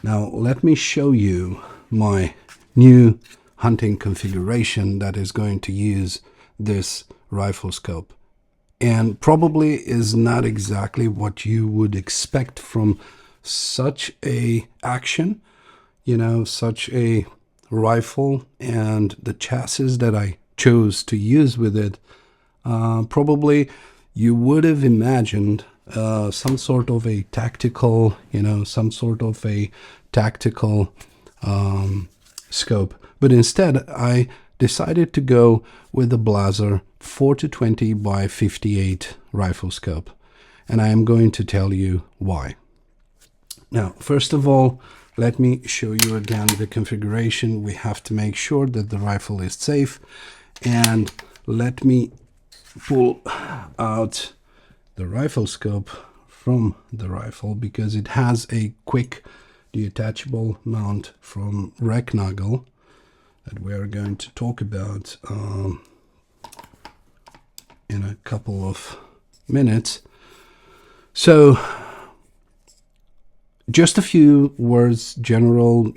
Now let me show you my new hunting configuration that is going to use this rifle scope, and probably is not exactly what you would expect from such a action, such a rifle, and the chassis that I chose to use with it. Probably you would have imagined some sort of a tactical, scope. But instead, I decided to go with the Blaser 4-20 by 58 rifle scope. And I am going to tell you why. Now, first of all, let me show you again the configuration. We have to make sure that the rifle is safe. And let me pull out the rifle scope from the rifle, because it has a quick detachable mount from Rectangle that we are going to talk about in a couple of minutes. So just a few words, general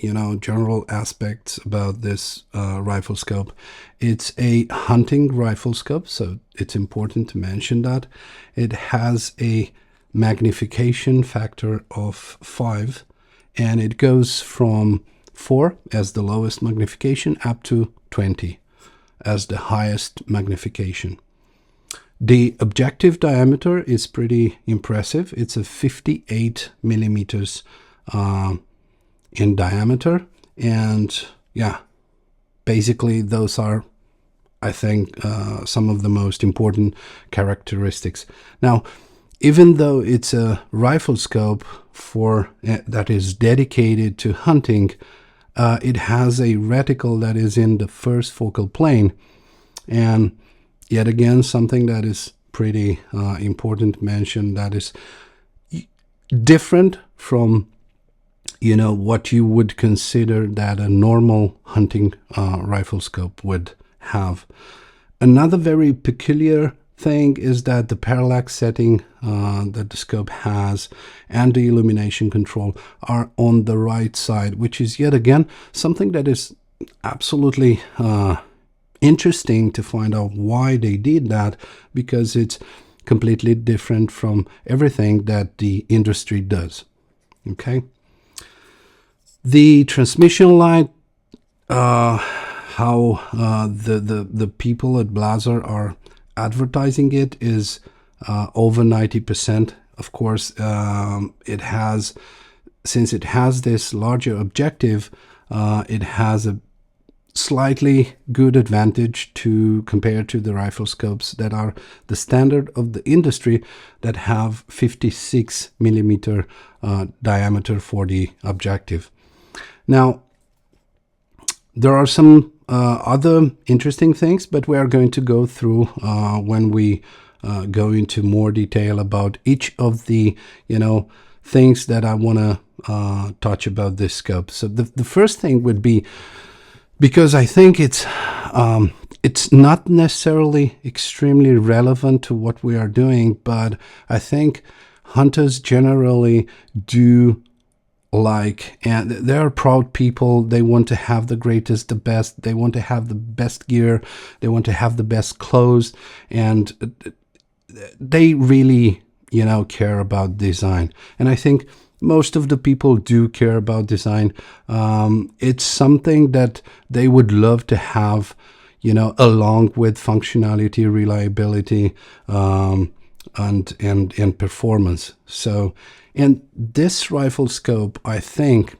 aspects about this rifle scope. It's a hunting rifle scope, so it's important to mention that. It has a magnification factor of 5, and it goes from 4 as the lowest magnification up to 20 as the highest magnification. The objective diameter is pretty impressive. It's a 58 millimeters in diameter. And yeah, basically those are, I think, some of the most important characteristics. Now, even though it's a rifle scope that is dedicated to hunting, it has a reticle that is in the first focal plane. And yet again, something that is pretty important to mention, that is different from, what you would consider that a normal hunting rifle scope would have. Another very peculiar thing is that the parallax setting that the scope has and the illumination control are on the right side, which is yet again something that is absolutely interesting to find out why they did that, because it's completely different from everything that the industry does. Okay, the transmission light, how the people at Blaser are advertising it, is over 90%. Of course, since it has this larger objective, it has a slightly good advantage to compare to the rifle scopes that are the standard of the industry, that have 56 millimeter diameter for the objective. Now, there are some other interesting things, but we are going to go through when we go into more detail about each of the things that I want to touch about this scope. So the first thing would be, because I think it's not necessarily extremely relevant to what we are doing, but I think hunters generally do like, and they're proud people. They want to have the greatest, the best. They want to have the best gear. They want to have the best clothes, and they really, care about design. And I think most of the people do care about design. It's something that they would love to have, along with functionality, reliability, and performance. So, in this rifle scope, I think,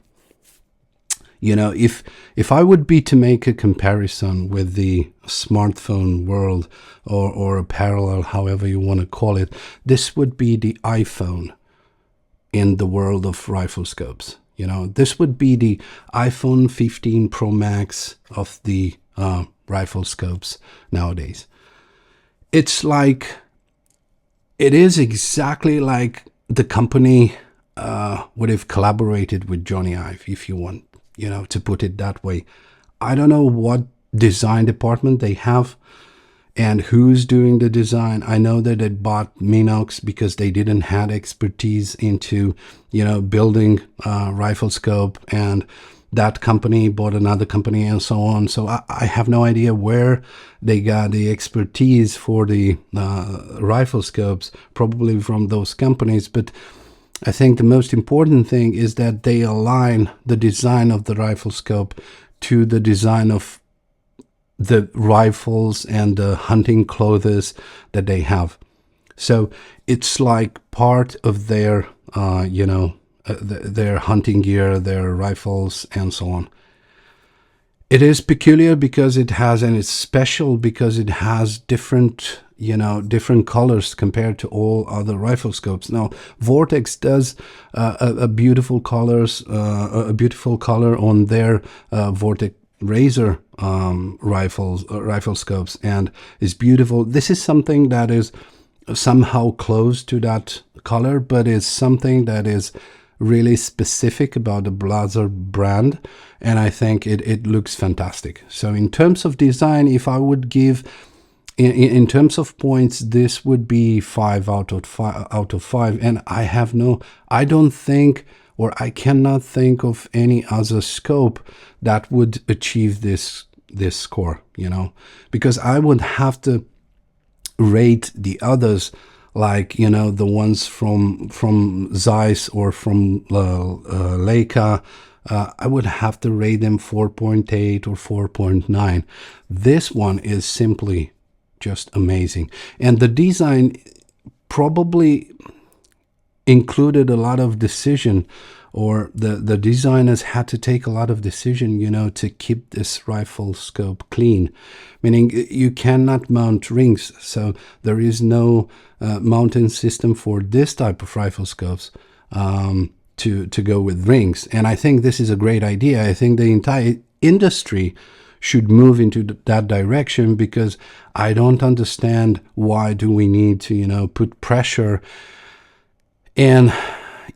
if I would be to make a comparison with the smartphone world, or a parallel, however you want to call it, this would be the iPhone in the world of rifle scopes. This would be the iPhone 15 Pro Max of the rifle scopes nowadays. It is exactly like the company would have collaborated with Johnny Ive, if you want, to put it that way. I don't know what design department they have. and who's doing the design. I know that they bought Minox because they didn't have expertise into, building rifle scope, and that company bought another company and so on. So I have no idea where they got the expertise for the rifle scopes, probably from those companies. But I think the most important thing is that they align the design of the rifle scope to the design of the rifles and the hunting clothes that they have. So it's like part of their, their hunting gear, their rifles, and so on. It is peculiar because it has, and it's special because it has different, different colors compared to all other rifle scopes. Now, Vortex does a beautiful a beautiful color on their Vortex Razor rifle scopes, and is beautiful. This is something that is somehow close to that color, but is something that is really specific about the Blaser brand, and I think it looks fantastic. So in terms of design, if I would give in terms of points, this would be 5 out of 5, and I don't think, or I cannot think of any other scope that would achieve this score, because I would have to rate the others, like the ones from Zeiss or from Leica. I would have to rate them 4.8 or 4.9. This one is simply just amazing, and the design probably included a lot of decision, or the designers had to take a lot of decision, to keep this rifle scope clean, meaning you cannot mount rings, so there is no mounting system for this type of rifle scopes to go with rings. And I think this is a great idea. I think the entire industry should move into that direction, because I don't understand why do we need to put pressure and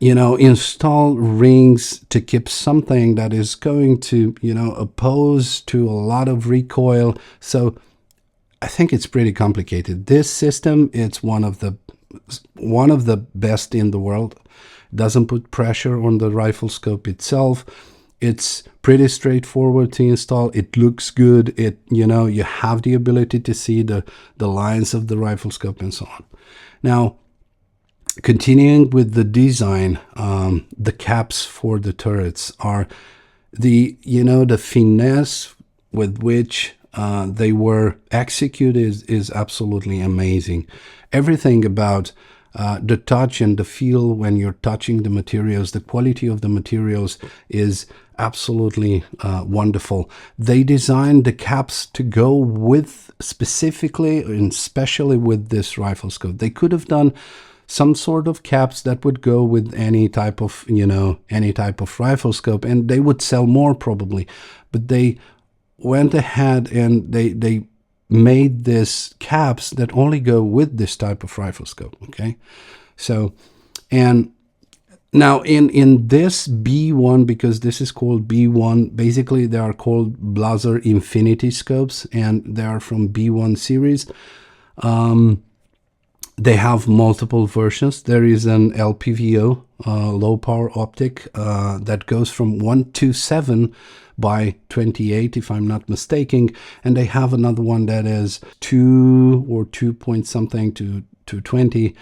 install rings to keep something that is going to oppose to a lot of recoil. So I think it's pretty complicated. This system, it's one of the best in the world. It doesn't put pressure on the rifle scope itself. It's pretty straightforward to install. It looks good. You have the ability to see the lines of the rifle scope and so on. Now, continuing with the design, the caps for the turrets are the finesse with which they were executed is absolutely amazing. Everything about the touch and the feel when you're touching the materials, the quality of the materials is absolutely wonderful. They designed the caps to go with specifically and especially with this rifle scope. They could have done some sort of caps that would go with any type of rifle scope, and they would sell more probably, but they went ahead and they made this caps that only go with this type of rifle scope. Okay, so, and now in this B1, because this is called B1, basically they are called Blaser Infinity scopes, and they are from B1 series. They have multiple versions. There is an LPVO, low power optic, that goes from 127 by 28, if I'm not mistaken, and they have another one that is 2 or 2 point something to 20,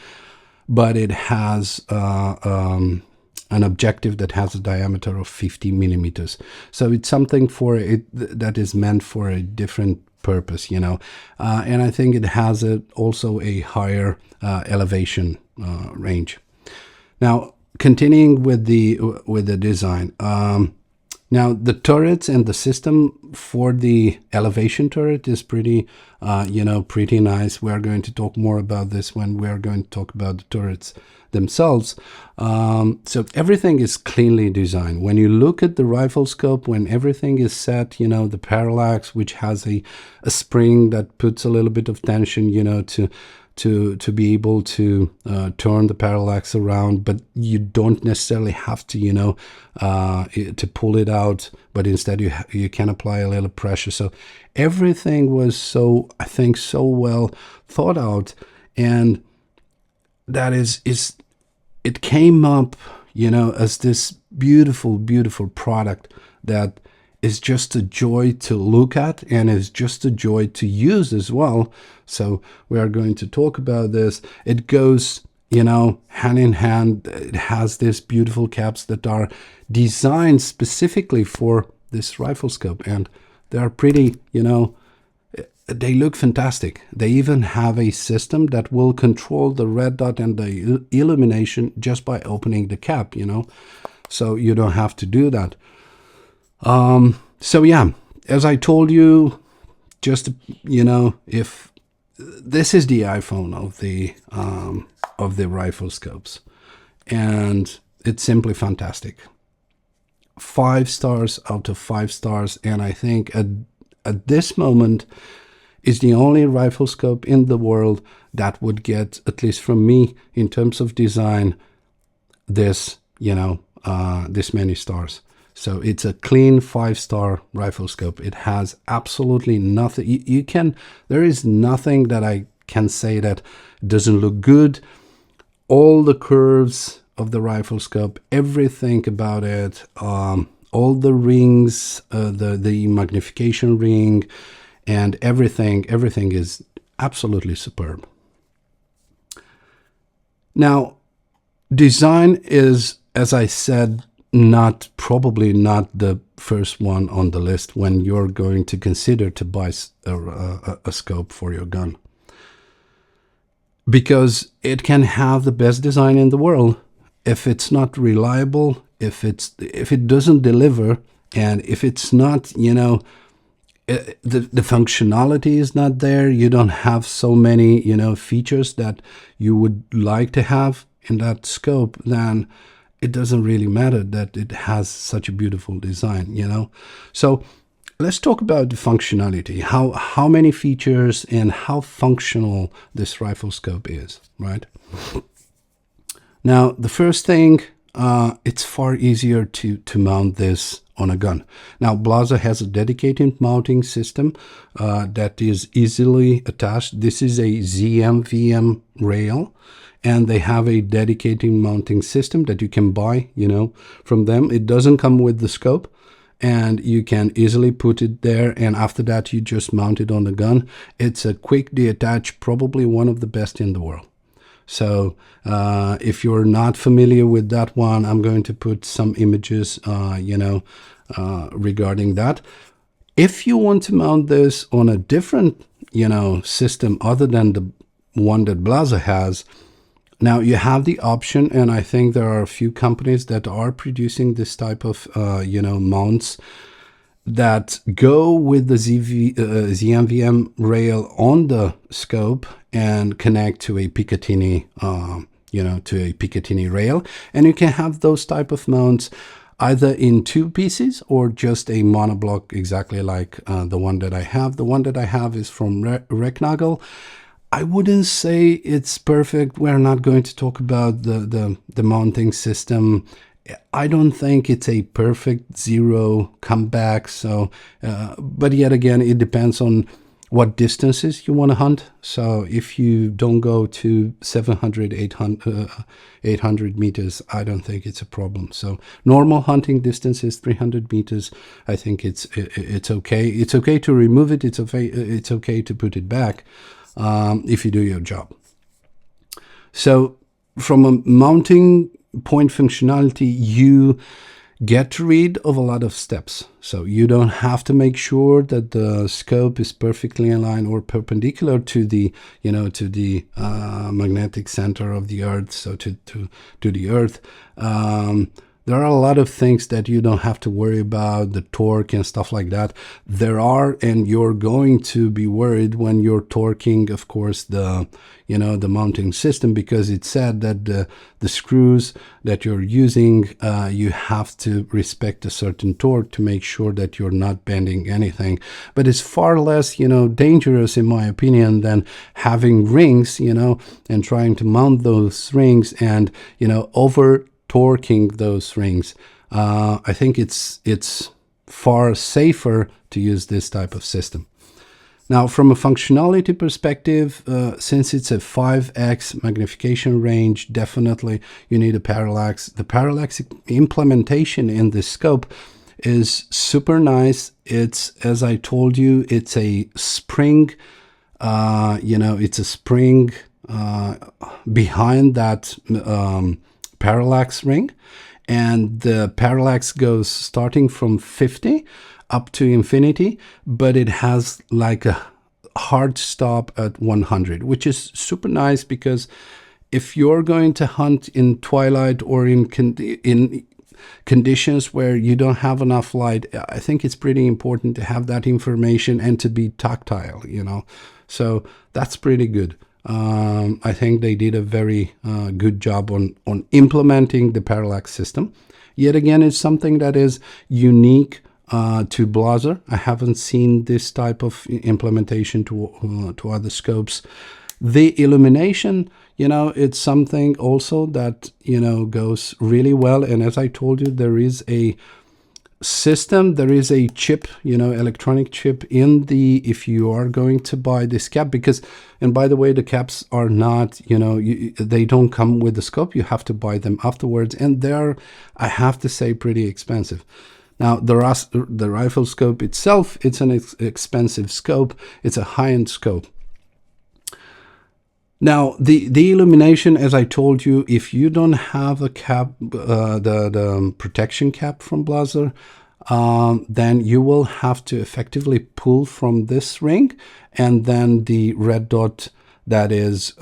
but it has an objective that has a diameter of 50 millimeters. So it's something for it that is meant for a different purpose, and I think it has also a higher elevation range. Now, continuing with the design. Now, the turrets and the system for the elevation turret is pretty nice. We are going to talk more about this when we are going to talk about the turrets themselves. So everything is cleanly designed. When you look at the rifle scope, when everything is set, the parallax, which has a spring that puts a little bit of tension, to be able to turn the parallax around, but you don't necessarily have to, to pull it out, but instead you can apply a little pressure. So everything was so, I think, so well thought out, and that is it came up, as this beautiful, beautiful product that is just a joy to look at and is just a joy to use as well. So we are going to talk about this. It goes, hand in hand. It has these beautiful caps that are designed specifically for this rifle scope, and they are pretty, they look fantastic. They even have a system that will control the red dot and the illumination just by opening the cap, so you don't have to do that. So yeah, as I told you, just, if this is the iPhone of the rifle scopes, and it's simply fantastic. 5 stars out of 5 stars. And I think at this moment is the only rifle scope in the world that would get, at least from me, in terms of design, this, this many stars. So it's a clean 5-star rifle scope. It has absolutely nothing. There is nothing that I can say that doesn't look good. All the curves of the rifle scope, everything about it, all the rings, the magnification ring, and everything is absolutely superb. Now, design is, as I said, probably not the first one on the list when you're going to consider to buy a scope for your gun, because it can have the best design in the world. If it's not reliable, if it doesn't deliver, and if it's not, the functionality is not there, you don't have so many, features that you would like to have in that scope, then it doesn't really matter that it has such a beautiful design, So let's talk about the functionality, how many features and how functional this rifle scope is, right? Now, the first thing, it's far easier to mount this on a gun. Now, Blaser has a dedicated mounting system that is easily attached. This is a ZMVM rail, and they have a dedicated mounting system that you can buy, from them. It doesn't come with the scope, and you can easily put it there, and after that you just mount it on the gun. It's a quick detach, probably one of the best in the world. So if you're not familiar with that one, I'm going to put some images, regarding that. If you want to mount this on a different, system other than the one that Blaser has, now you have the option, and I think there are a few companies that are producing this type of, mounts that go with the ZMVM rail on the scope and connect to a Picatinny, rail. And you can have those type of mounts either in 2 pieces or just a monoblock, exactly like the one that I have. The one that I have is from Recknagel. I wouldn't say it's perfect. We're not going to talk about the mounting system. I don't think it's a perfect zero comeback. So, but yet again, it depends on what distances you want to hunt. So if you don't go to 700, 800 meters, I don't think it's a problem. So normal hunting distance is 300 meters. I think it's okay. It's okay to remove it. It's okay to put it back if you do your job. So from a mounting point functionality, you get rid of a lot of steps. So you don't have to make sure that the scope is perfectly in line or perpendicular to the, magnetic center of the earth, so to the earth. There are a lot of things that you don't have to worry about, the torque and stuff like that. There are, and you're going to be worried when you're torquing, of course, the the mounting system, because it said that the screws that you're using, you have to respect a certain torque to make sure that you're not bending anything. But it's far less, dangerous, in my opinion, than having rings, and trying to mount those rings and, over torquing those rings. I think it's far safer to use this type of system. Now, from a functionality perspective, since it's a 5x magnification range, definitely you need a parallax. The parallax implementation in this scope is super nice. It's, as I told you, it's a spring, it's a spring behind that parallax ring, and the parallax goes starting from 50 up to infinity, but it has like a hard stop at 100, which is super nice, because if you're going to hunt in twilight or in conditions where you don't have enough light, I think it's pretty important to have that information and to be tactile, so that's pretty good. I think they did a very good job on implementing the parallax system. Yet again, it's something that is unique to Blaser. I haven't seen this type of implementation to other scopes. The illumination, it's something also that, goes really well. And as I told you, there is a system, there is a chip, electronic chip in the, if you are going to buy this cap, because, and by the way, the caps are not, they don't come with the scope. You have to buy them afterwards, and they're, I have to say, pretty expensive. Now, the rifle scope itself, it's an expensive scope. It's a high-end scope. Now, the illumination, as I told you, if you don't have a cap, the protection cap from Blaser, then you will have to effectively pull from this ring, and then the red dot that is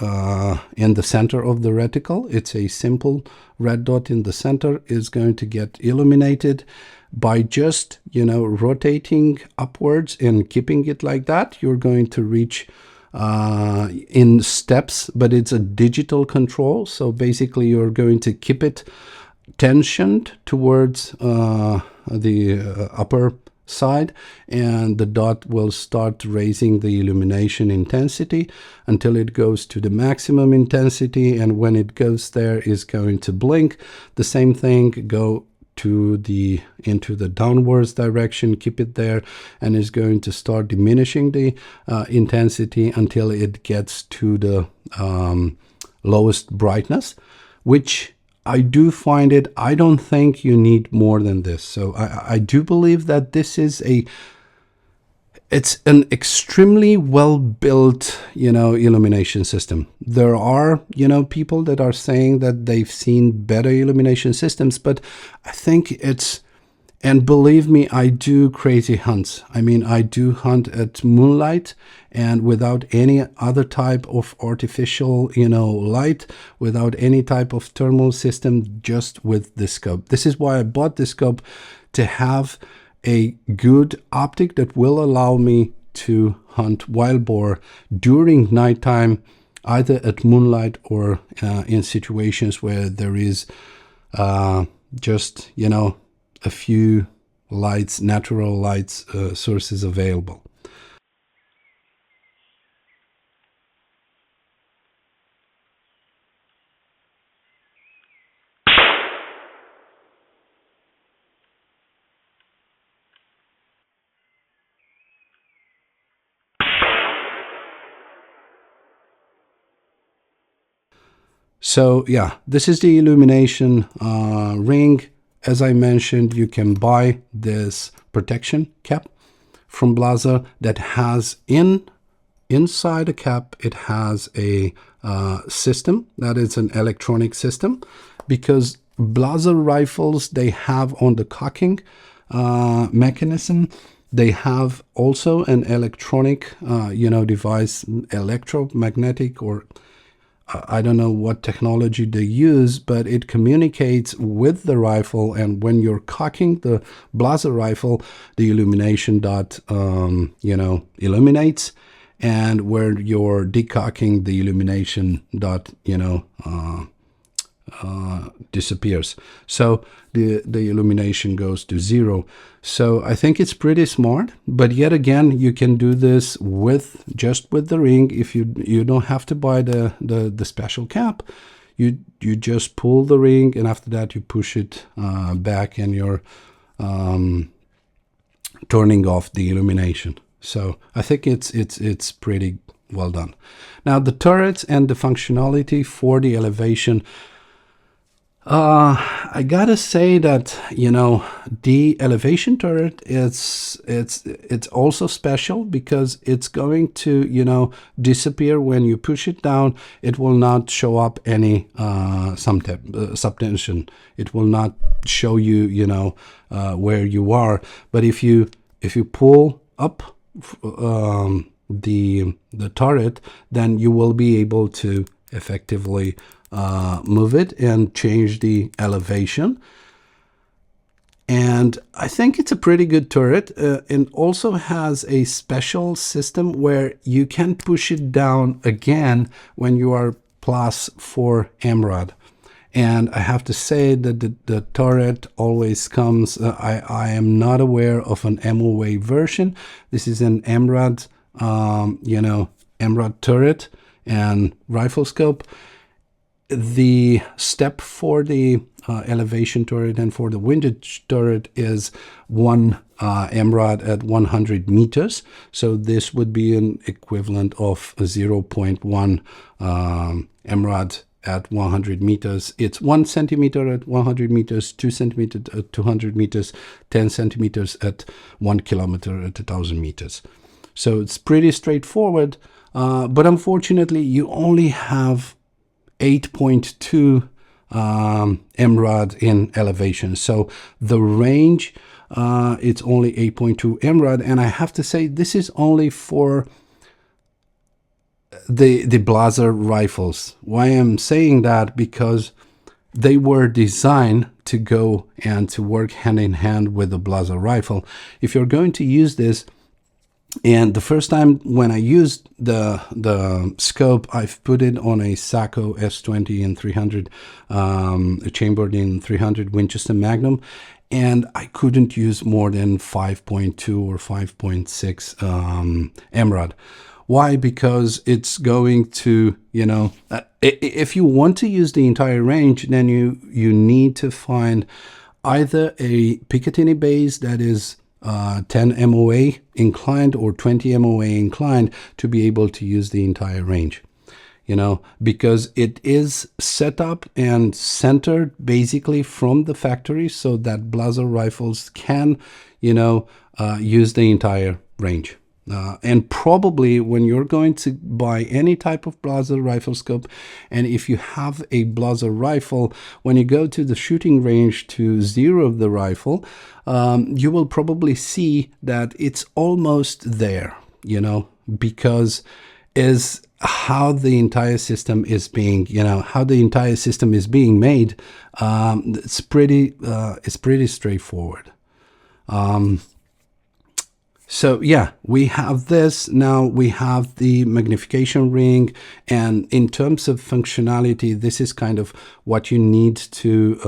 in the center of the reticle, it's a simple red dot in the center, is going to get illuminated by just, rotating upwards and keeping it like that. You're going to reach in steps, but it's a digital control. So basically you're going to keep it tensioned towards the upper side, and the dot will start raising the illumination intensity until it goes to the maximum intensity, and when it goes there, is going to blink. The same thing, go to into the downwards direction, keep it there, and is going to start diminishing the intensity until it gets to the lowest brightness, which I do find it, I don't think you need more than this. So I do believe that this is it's an extremely well built, illumination system. There are, people that are saying that they've seen better illumination systems, but I think it's, and believe me, I do crazy hunts. I mean, I do hunt at moonlight and without any other type of artificial, light, without any type of thermal system, just with this scope. This is why I bought this scope, to have a good optic that will allow me to hunt wild boar during nighttime, either at moonlight or in situations where there is just, a few lights, natural lights sources available. So yeah, this is the illumination ring. As I mentioned, you can buy this protection cap from Blaser that has inside the cap, it has a system that is an electronic system, because Blaser rifles, they have on the cocking mechanism, they have also an electronic device, electromagnetic or I don't know what technology they use, but it communicates with the rifle, and when you're cocking the Blaser rifle, the illumination dot illuminates, and where you're decocking, the illumination dot disappears. So the illumination goes to 0. So I think it's pretty smart, but yet again, you can do this with just with the ring. If you don't have to buy the special cap, you just pull the ring, and after that you push it back, and you're turning off the illumination. So I think it's pretty well done. Now the turrets and the functionality for the elevation. I gotta say that, the elevation turret it's also special because it's going to, disappear when you push it down. It will not show up any subtension. It will not show you, where you are. But if you pull up the turret, then you will be able to effectively move it and change the elevation. And I think it's a pretty good turret. It also has a special system where you can push it down again when you are +4 MRAD. And I have to say that the turret always comes, I am not aware of an MOA version. This is an MRAD, MRAD turret and rifle scope. The step for the elevation turret and for the windage turret is 1 MRAD at 100 meters. So this would be an equivalent of 0.1 MRAD at 100 meters. It's 1 centimeter at 100 meters, 2 centimeters at 200 meters, 10 centimeters at 1 kilometer at 1,000 meters. So it's pretty straightforward, but unfortunately you only have 8.2 MRAD in elevation. So the range, it's only 8.2 MRAD, and I have to say this is only for the Blaser rifles. Why I'm saying that? Because they were designed to go and to work hand in hand with the Blaser rifle. If you're going to use this, and the first time when I used the scope, I've put it on a Sacco S20 and 300, chambered in 300 Winchester Magnum, and I couldn't use more than 5.2 or 5.6 MRAD. Why? Because it's going to, if you want to use the entire range, then you need to find either a Picatinny base that is 10 MOA inclined or 20 MOA inclined to be able to use the entire range, because it is set up and centered basically from the factory so that Blaser rifles can, use the entire range. And probably when you're going to buy any type of Blaser rifle scope, and if you have a Blaser rifle, when you go to the shooting range to zero the rifle, you will probably see that it's almost there, because is how the entire system is being, made. It's pretty straightforward. So yeah, we have this. Now we have the magnification ring, and in terms of functionality, this is kind of what you need to,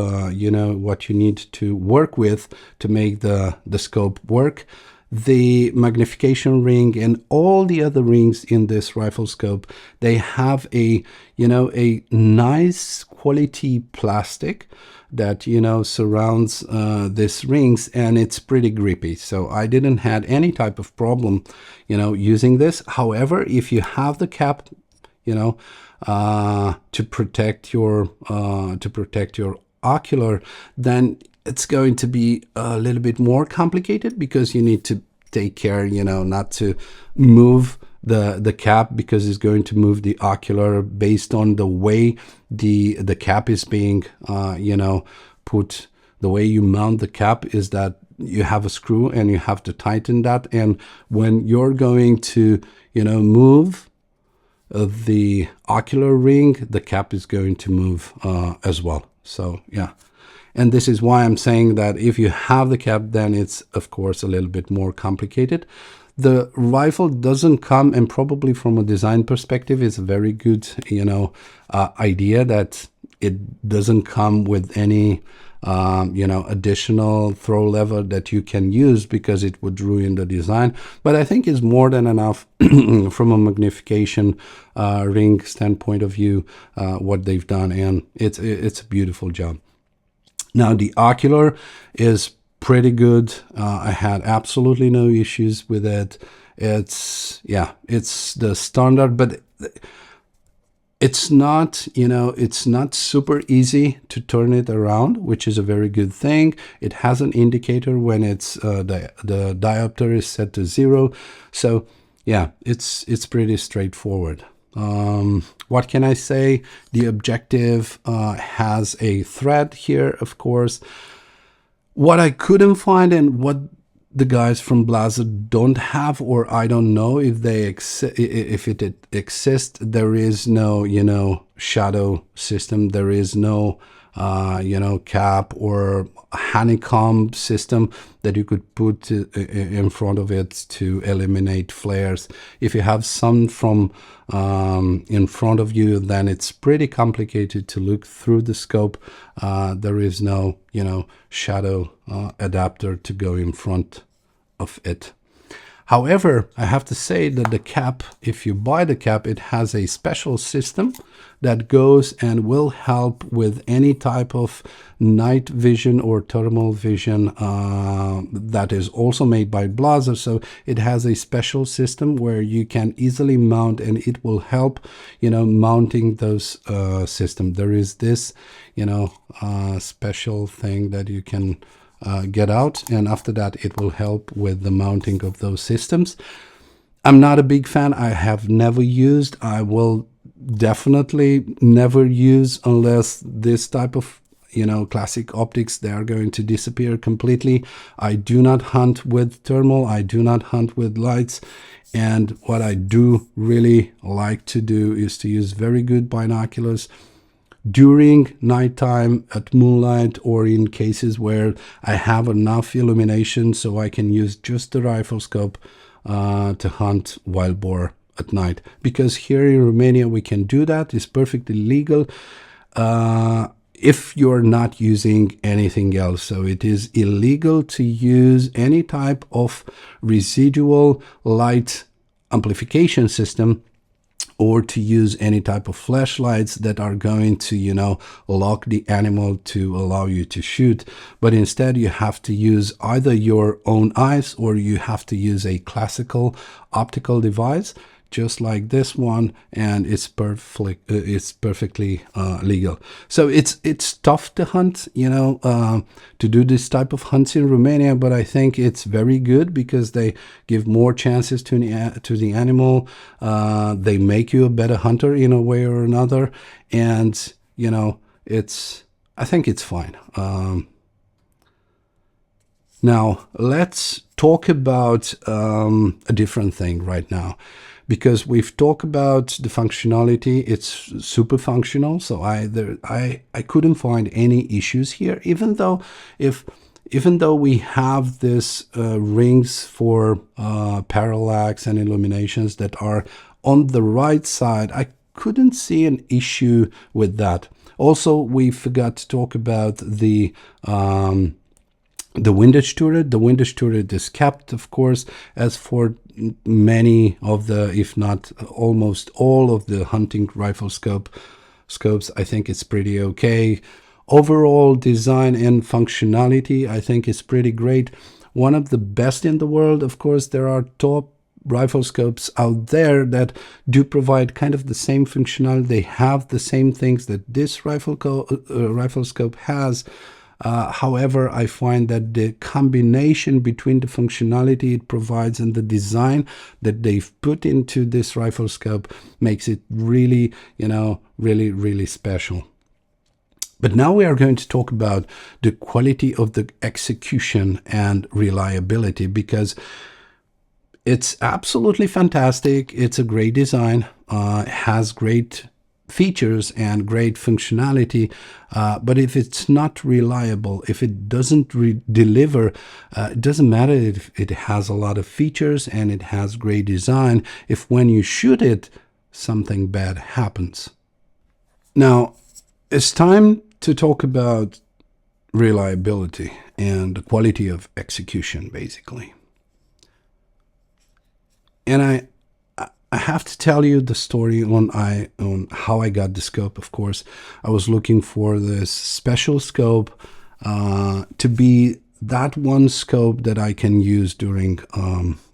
work with to make the scope work. The magnification ring and all the other rings in this rifle scope, they have a nice quality plastic that surrounds these rings, and it's pretty grippy. So I didn't had any type of problem using this. However, if you have the cap to protect your ocular, then it's going to be a little bit more complicated, because you need to take care not to move the cap, because it's going to move the ocular based on the way the cap is being put. The way you mount the cap is that you have a screw and you have to tighten that, and when you're going to move the ocular ring, the cap is going to move as well. So yeah. And this is why I'm saying that if you have the cap, then it's of course a little bit more complicated. The rifle doesn't come, and probably from a design perspective, it's a very good, idea that it doesn't come with any, additional throw lever that you can use, because it would ruin the design. But I think it's more than enough from a magnification ring standpoint of view, what they've done, and it's a beautiful job. Now the ocular is pretty good. I had absolutely no issues with it. It's the standard, but it's not, it's not super easy to turn it around, which is a very good thing. It has an indicator when it's the diopter is set to 0. So yeah, it's pretty straightforward. What can I say? The objective has a thread here, of course. What I couldn't find, and what the guys from Blaser don't have, or I don't know if it exists, there is no, shadow system. There is no, cap or honeycomb system that you could put in front of it to eliminate flares. If you have some from in front of you, then it's pretty complicated to look through the scope. There is no, shadow adapter to go in front of it. However, I have to say that the cap, if you buy the cap, it has a special system that goes and will help with any type of night vision or thermal vision that is also made by Blaser. So it has a special system where you can easily mount, and it will help, mounting those systems. There is this, special thing that you can get out, and after that it will help with the mounting of those systems. I'm not a big fan. I have never used. I will definitely never use unless this type of classic optics, they are going to disappear completely. I do not hunt with thermal. I do not hunt with lights. And what I do really like to do is to use very good binoculars during nighttime, at moonlight, or in cases where I have enough illumination so I can use just the rifle scope to hunt wild boar at night. Because here in Romania we can do that. It's perfectly legal if you're not using anything else. So it is illegal to use any type of residual light amplification system, or to use any type of flashlights that are going to, lock the animal to allow you to shoot. But instead you have to use either your own eyes, or you have to use a classical optical device, just like this one, and it's perfectly legal. So it's tough to hunt, to do this type of hunts in Romania, but I think it's very good because they give more chances to the animal. They make you a better hunter in a way or another, and I think it's fine. Now let's talk about a different thing right now. Because we've talked about the functionality, it's super functional. So I couldn't find any issues here, even though we have this rings for parallax and illuminations that are on the right side. I couldn't see an issue with that. Also, we forgot to talk about the windage turret. The windage turret is kept, of course, as for many of the, if not almost all of the hunting rifle scopes, I think it's pretty okay. Overall design and functionality, I think is pretty great. One of the best in the world. Of course, there are top rifle scopes out there that do provide kind of the same functionality. They have the same things that this rifle scope has. However, I find that the combination between the functionality it provides and the design that they've put into this rifle scope makes it really, really special. But now we are going to talk about the quality of the execution and reliability, because It's absolutely fantastic. It's a great design. It has great features and great functionality. But if it's not reliable, if it doesn't deliver, it doesn't matter if it has a lot of features and it has great design. If when you shoot it, something bad happens. Now, it's time to talk about reliability and the quality of execution, basically. And I have to tell you the story on how I got the scope. Of course, I was looking for this special scope to be that one scope that I can use during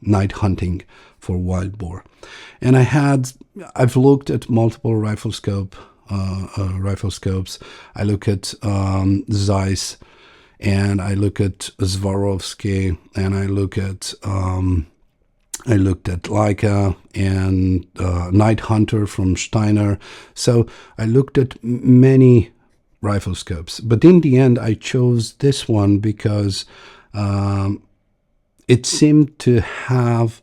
night hunting for wild boar. And I've looked at multiple rifle scopes. I look at Zeiss, and I look at Swarovski, and I looked at Leica and Night Hunter from Steiner. So I looked at many rifle scopes, but in the end I chose this one because it seems to have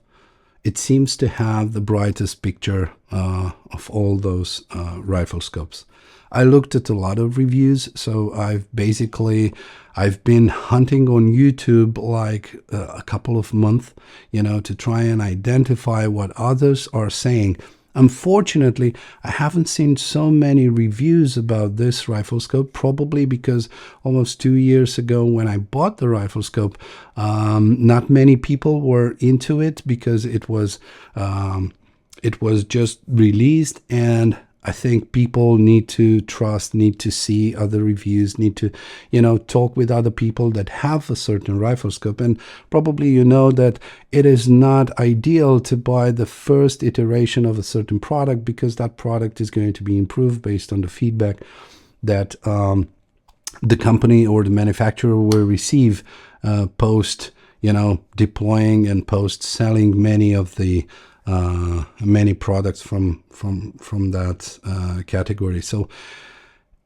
the brightest picture of all those rifle scopes. I looked at a lot of reviews, so I've been hunting on YouTube like a couple of months, to try and identify what others are saying. Unfortunately, I haven't seen so many reviews about this rifle scope, probably because almost 2 years ago when I bought the rifle scope, not many people were into it because it was just released, and I think people need to trust, need to see other reviews, need to, talk with other people that have a certain rifle scope. And probably that it is not ideal to buy the first iteration of a certain product, because that product is going to be improved based on the feedback that the company or the manufacturer will receive post, deploying and post selling many of the many products from that category. So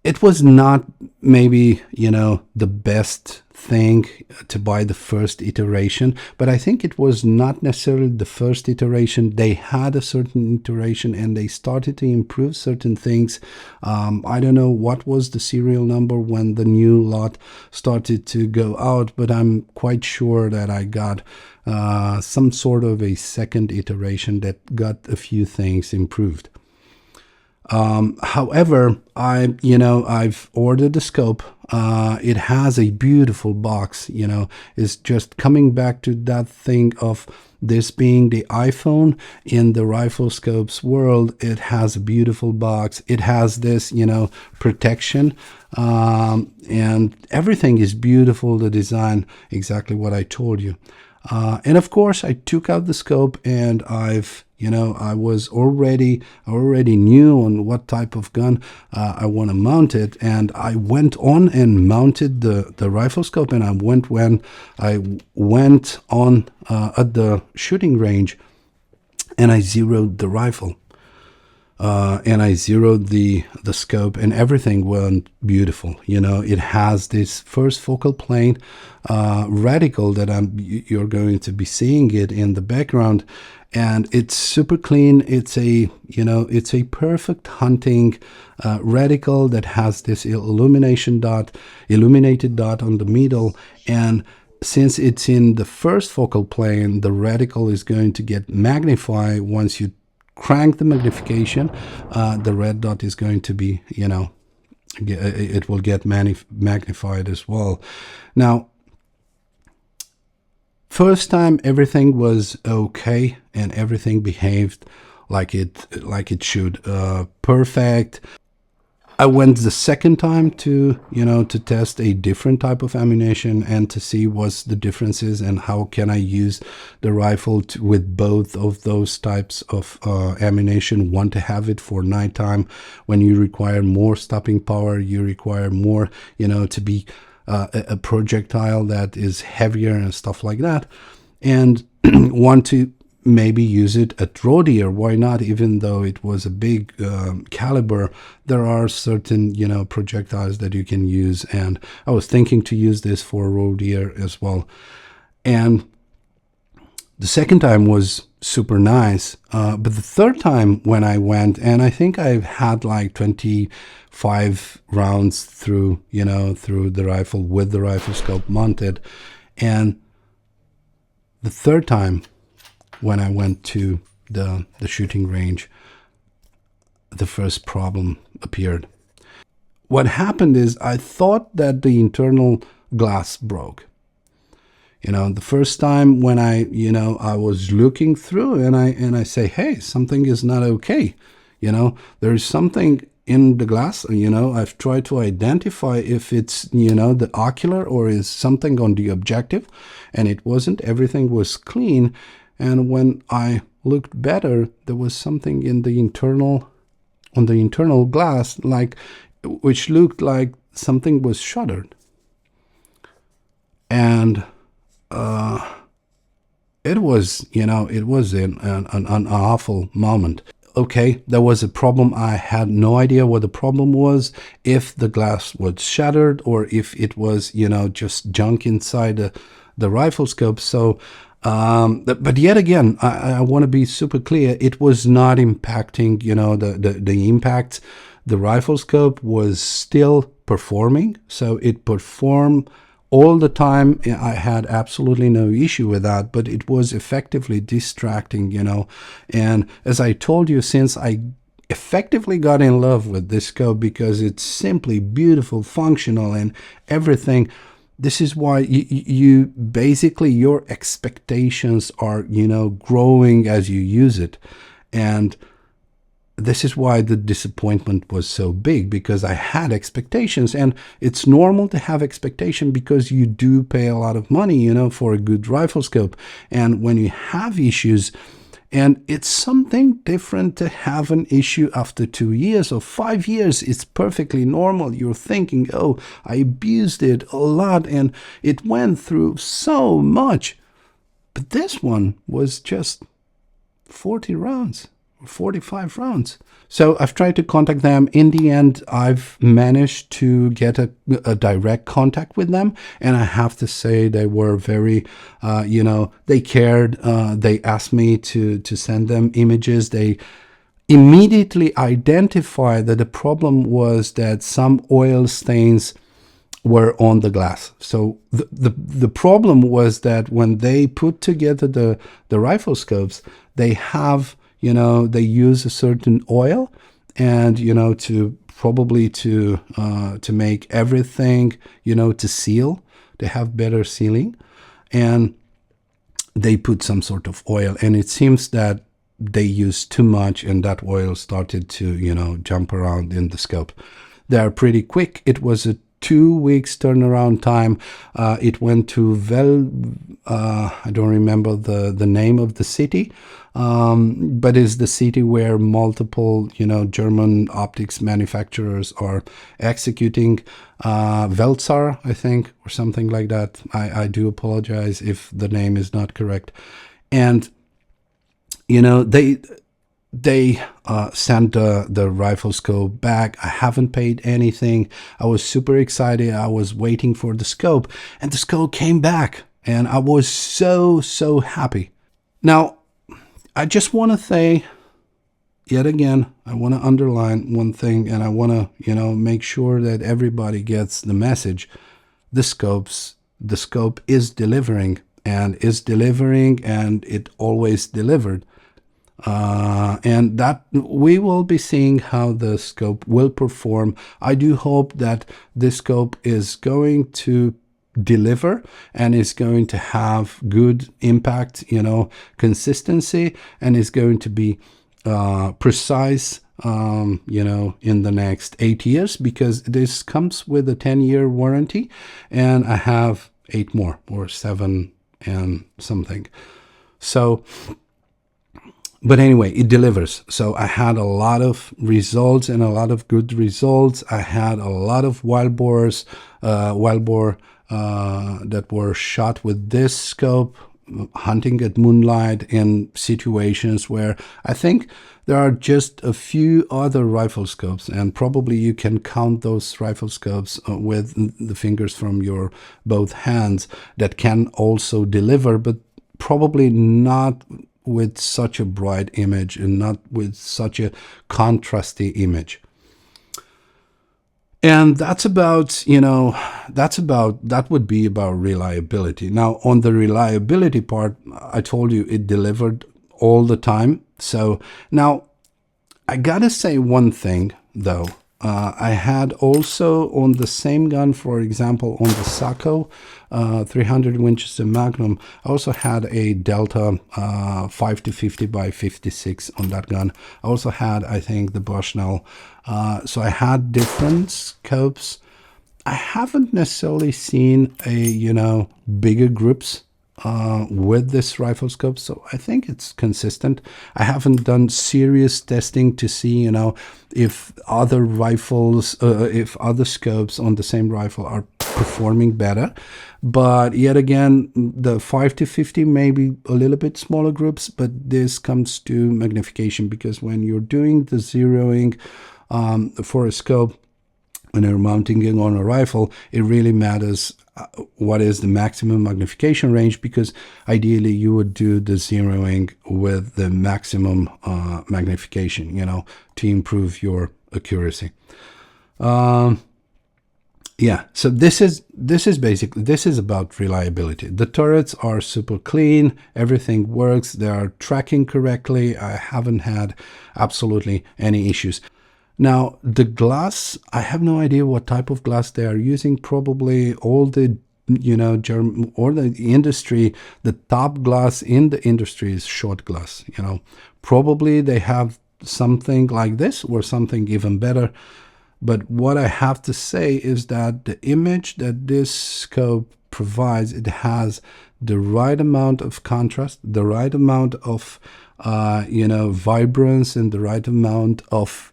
it was not maybe the best thing to buy the first iteration, but I think it was not necessarily the first iteration. They had a certain iteration and they started to improve certain things. I don't know what was the serial number when the new lot started to go out, but I'm quite sure that I got some sort of a second iteration that got a few things improved. However, I've ordered the scope. It has a beautiful box. It's just coming back to that thing of this being the iPhone in the rifle scopes world. It has a beautiful box. It has this, protection, and everything is beautiful. The design, exactly what I told you. And of course, I took out the scope, and I already knew on what type of gun I want to mount it, and I went on and mounted the rifle scope, and I went on at the shooting range, and I zeroed the rifle. And I zeroed the scope, and everything went beautiful. It has this first focal plane reticle that you're going to be seeing it in the background, and it's super clean. It's a perfect hunting reticle that has this illuminated dot on the middle, and since it's in the first focal plane, the reticle is going to get magnified. Once you crank the magnification, the red dot is going to be, it will get magnified as well. Now, first time everything was okay and everything behaved like it should, perfect. I went the second time to test a different type of ammunition and to see what's the differences and how can I use the rifle with both of those types of ammunition. One, to have it for nighttime when you require more stopping power, you require more, to be a projectile that is heavier and stuff like that, and want to maybe use it at roe deer. Why not? Even though it was a big caliber, there are certain projectiles that you can use, and I was thinking to use this for roe deer as well. And The second time was super nice, but the third time when I went, and I think I've had like 25 rounds through, through the rifle with the rifle scope mounted, and the third time when I went to the shooting range, the first problem appeared. What happened is I thought that the internal glass broke. The first time when I was looking through and I say, hey, something is not okay. There's something in the glass. I've tried to identify if it's, the ocular or is something on the objective, and it wasn't. Everything was clean. And when I looked better, there was something in the on the internal glass, which looked like something was shuttered. And it was an awful moment. Okay, there was a problem. I had no idea what the problem was, if the glass was shattered or if it was, just junk inside the rifle scope. So, but yet again, I want to be super clear. It was not impacting, the impacts. The rifle scope was still performing. So it performed all the time. I had absolutely no issue with that, but it was effectively distracting, And as I told you, since I effectively got in love with this scope because it's simply beautiful, functional, and everything, this is why you basically, your expectations are, growing as you use it. And this is why the disappointment was so big, because I had expectations, and it's normal to have expectation because you do pay a lot of money, for a good rifle scope. And when you have issues, and it's something different to have an issue after 2 years or 5 years, it's perfectly normal. You're thinking, oh, I abused it a lot and it went through so much. But this one was just 40 rounds. 45 rounds. So I've tried to contact them. In the end, I've managed to get a direct contact with them. And I have to say they were very, they cared. They asked me to send them images. They immediately identified that the problem was that some oil stains were on the glass. So the problem was that when they put together the rifle scopes, they have, they use a certain oil, and to probably to make everything, to seal, to have better sealing, and they put some sort of oil, and it seems that they used too much, and that oil started to jump around in the scope. They are pretty quick. It was a 2 weeks turnaround time. It went to I don't remember the name of the city, but it's the city where multiple, German optics manufacturers are executing. Velzar, I think, or something like that. I do apologize if the name is not correct. And, they sent the rifle scope back. I haven't paid anything. I was super excited. I was waiting for the scope, and the scope came back, and I was so happy. Now, I just want to say, yet again, I want to underline one thing, and I want to, make sure that everybody gets the message. The scope is delivering, and it always delivered. And that we will be seeing how the scope will perform. I do hope that this scope is going to deliver and is going to have good impact, consistency, and is going to be precise, in the next 8 years, because this comes with a 10-year warranty, and I have 8 more, or 7 and something. So, but anyway, it delivers. So I had a lot of results, and a lot of good results. I had a lot of wild boar that were shot with this scope, hunting at moonlight in situations where I think there are just a few other rifle scopes, and probably you can count those rifle scopes with the fingers from your both hands, that can also deliver. But probably not with such a bright image and not with such a contrasty image. And that's about, that would be about reliability. Now, on the reliability part, I told you it delivered all the time. So now I gotta say one thing though. I had also on the same gun, for example, on the Sacco 300 Winchester Magnum, I also had a Delta 5 to 50 by 56 on that gun. I also had, I think, the Bushnell. So I had different scopes. I haven't necessarily seen a, bigger groups with this rifle scope, so I think it's consistent. I haven't done serious testing to see, if other rifles, if other scopes on the same rifle are performing better. But yet again, the 5 to 50 maybe a little bit smaller groups, but this comes to magnification, because when you're doing the zeroing for a scope, when you're mounting it on a rifle, it really matters what is the maximum magnification range, because ideally you would do the zeroing with the maximum magnification, to improve your accuracy. Yeah, so this is basically, this is about reliability. The turrets are super clean, everything works, they are tracking correctly. I haven't had absolutely any issues. Now, the glass, I have no idea what type of glass they are using. Probably all the, German or the industry, the top glass in the industry is short glass, Probably they have something like this or something even better. But what I have to say is that the image that this scope provides, it has the right amount of contrast, the right amount of, vibrance, and the right amount of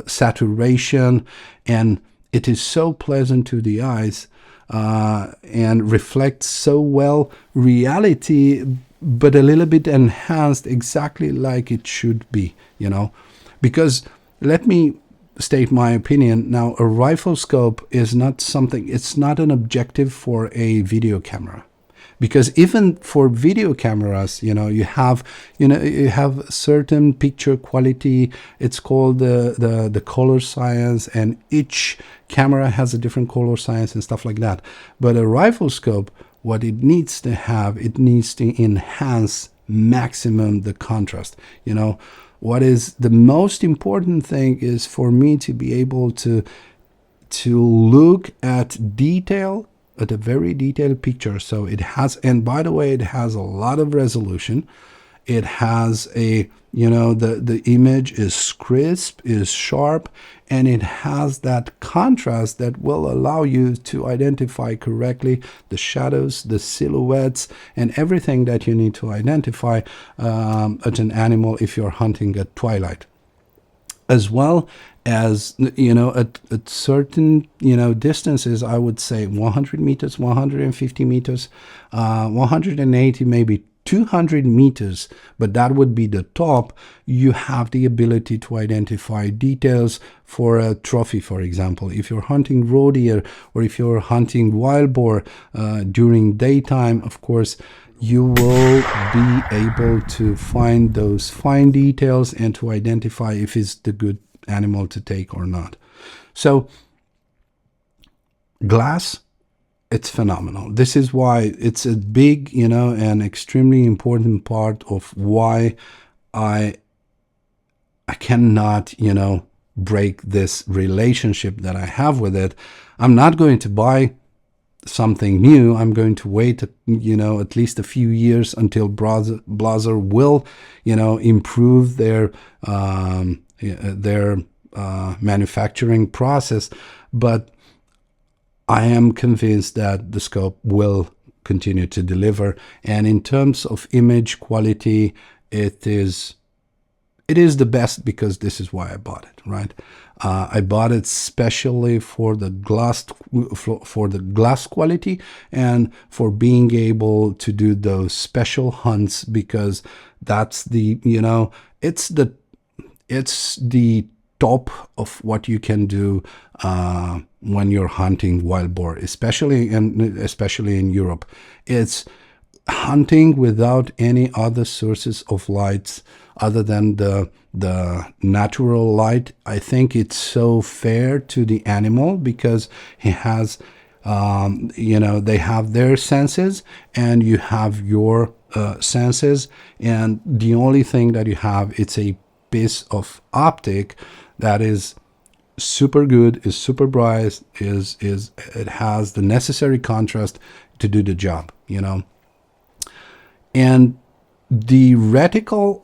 saturation, and it is so pleasant to the eyes and reflects so well reality, but a little bit enhanced, exactly like it should be, because let me state my opinion. Now, a rifle scope is not something, it's not an objective for a video camera. Because even for video cameras, you have certain picture quality. It's called the color science, and each camera has a different color science and stuff like that. But a rifle scope, what it needs to have, it needs to enhance maximum the contrast. What is the most important thing is for me to be able to look at detail, at a very detailed picture. So it has, and by the way, it has a lot of resolution. It has a, the image is crisp, is sharp, and it has that contrast that will allow you to identify correctly the shadows, the silhouettes, and everything that you need to identify at an animal if you're hunting at twilight. As well as, at certain, distances, I would say 100 meters, 150 meters, 180, maybe 200 meters, but that would be the top. You have the ability to identify details for a trophy, for example. If you're hunting roe deer or if you're hunting wild boar during daytime, of course, you will be able to find those fine details and to identify if it's the good animal to take or not. So glass, it's phenomenal. This is why it's a big, and extremely important part of why I cannot, break this relationship that I have with it. I'm not going to buy something new. I'm going to wait, at least a few years until Blaser will, improve their manufacturing process. But I am convinced that the scope will continue to deliver. And in terms of image quality, it is the best, because this is why I bought it, right? I bought it specially for the glass quality and for being able to do those special hunts, because that's the, it's the top of what you can do when you're hunting wild boar, especially in Europe. It's hunting without any other sources of lights other than the natural light, I think it's so fair to the animal, because he has they have their senses and you have your senses, and the only thing that you have, it's a piece of optic that is super good, is super bright, is it has the necessary contrast to do the job, and the reticle.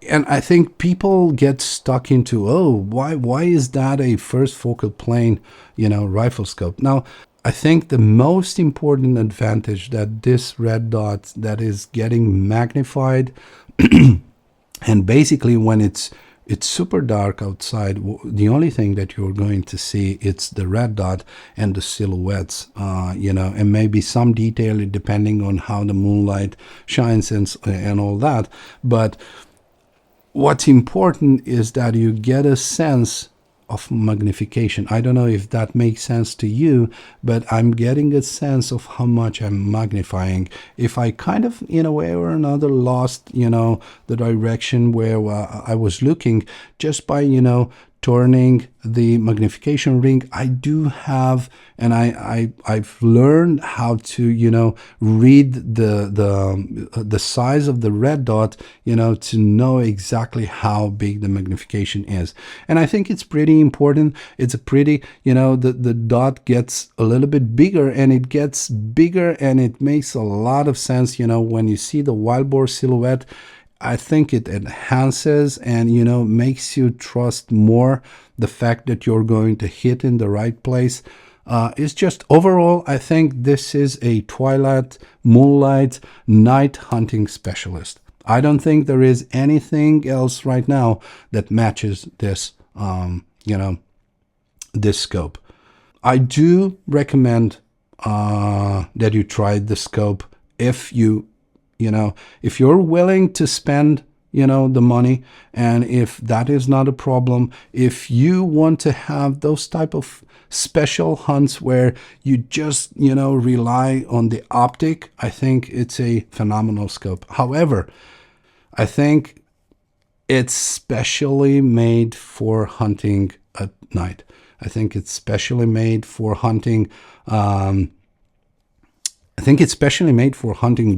And I think people get stuck into, oh, why is that a first focal plane rifle scope? Now, I think the most important advantage that this red dot that is getting magnified, and basically when it's super dark outside, the only thing that you're going to see, it's the red dot and the silhouettes, and maybe some detail depending on how the moonlight shines and all that. But what's important is that you get a sense of magnification. I don't know if that makes sense to you, but I'm getting a sense of how much I'm magnifying. If I kind of, in a way or another, lost, the direction where I was looking, just by, turning the magnification ring, I do have, and I've learned how to read the size of the red dot, to know exactly how big the magnification is. And I think it's pretty important. It's a pretty, the dot gets a little bit bigger, and it gets bigger, and it makes a lot of sense. When you see the wild boar silhouette, I think it enhances and makes you trust more the fact that you're going to hit in the right place. It's just overall, I think this is a twilight, moonlight, night hunting specialist. I don't think there is anything else right now that matches this, this scope. I do recommend that you try the scope if if you're willing to spend the money, and if that is not a problem. If you want to have those type of special hunts where you just rely on the optic, I think it's a phenomenal scope. However, I think it's specially made for hunting at night. I think it's specially made for hunting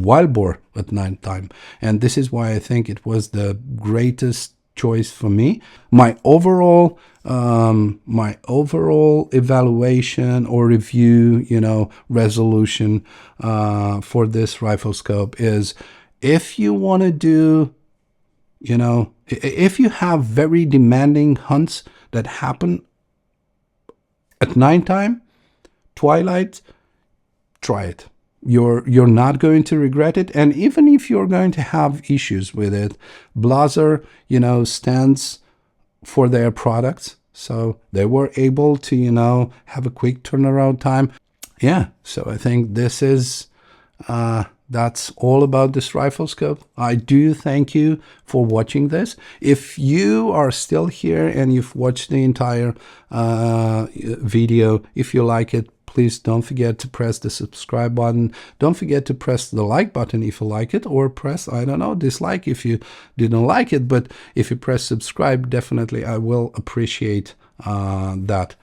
wild boar at night time. And this is why I think it was the greatest choice for me. My overall evaluation or review, resolution for this rifle scope is, if you want to do, if you have very demanding hunts that happen at nighttime, twilight, try it. You're not going to regret it. And even if you're going to have issues with it, Blaser, stands for their products. So they were able to, have a quick turnaround time. Yeah, so I think this is, that's all about this rifle scope. I do thank you for watching this. If you are still here and you've watched the entire video, if you like it, please don't forget to press the subscribe button. Don't forget to press the like button if you like it, or press, I don't know, dislike if you didn't like it. But if you press subscribe, definitely I will appreciate that.